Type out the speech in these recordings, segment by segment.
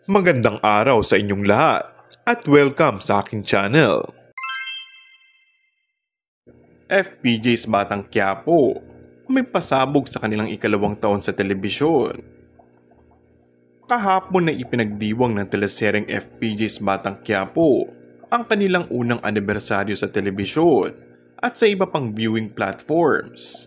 Magandang araw sa inyong lahat at welcome sa aking channel. FPJ's Batang Quiapo may pasabog sa kanilang ikalawang taon sa telebisyon. Kahapon na ipinagdiwang ng teleseryeng FPJ's Batang Quiapo ang kanilang unang anibersaryo sa telebisyon at sa iba pang viewing platforms.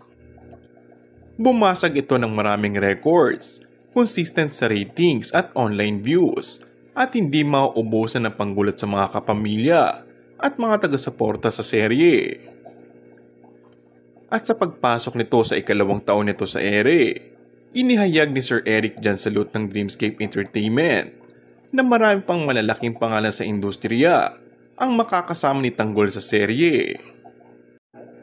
Bumasag ito ng maraming records, consistent sa ratings at online views at hindi mauubusan ng panggulat sa mga kapamilya at mga taga-suporta sa serye. At sa pagpasok nito sa ikalawang taon nito sa ere, inihayag ni Sir Eric Jan Salute ng Dreamscape Entertainment na marami pang malalaking pangalan sa industriya ang makakasama ni Tanggol sa serye.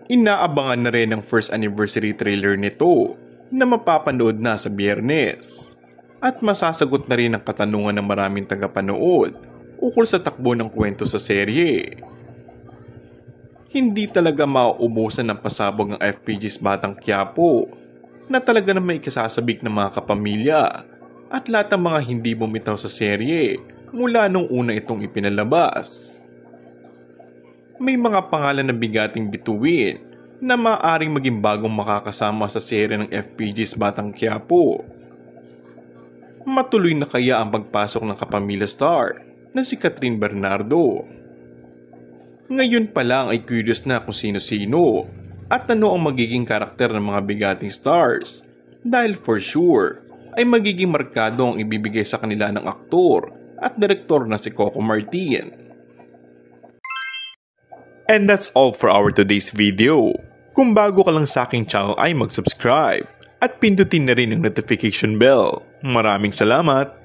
Inaabangan na rin ang first anniversary trailer nito na mapapanood na sa Biyernes at masasagot na rin ang katanungan ng maraming tagapanood ukol sa takbo ng kwento sa serye. Hindi talaga mauubusan ng pasabog ng FPJ's Batang Quiapo na talaga na may ikasasabik ng mga kapamilya at lahat ng mga hindi bumitaw sa serye mula nung una itong ipinalabas. May mga pangalan na bigating bituin na maaaring maging bagong makakasama sa serye ng FPJ's Batang Quiapo. Matuloy na kaya ang pagpasok ng kapamilya star na si Catherine Bernardo? Ngayon pa lang ay curious na kung sino-sino at ano ang magiging karakter ng mga bigating stars dahil for sure ay magiging markado ang ibibigay sa kanila ng aktor at direktor na si Coco Martin. And that's all for our today's video. Kung bago ka lang sa aking channel ay mag-subscribe at pindutin na rin ang notification bell. Maraming salamat!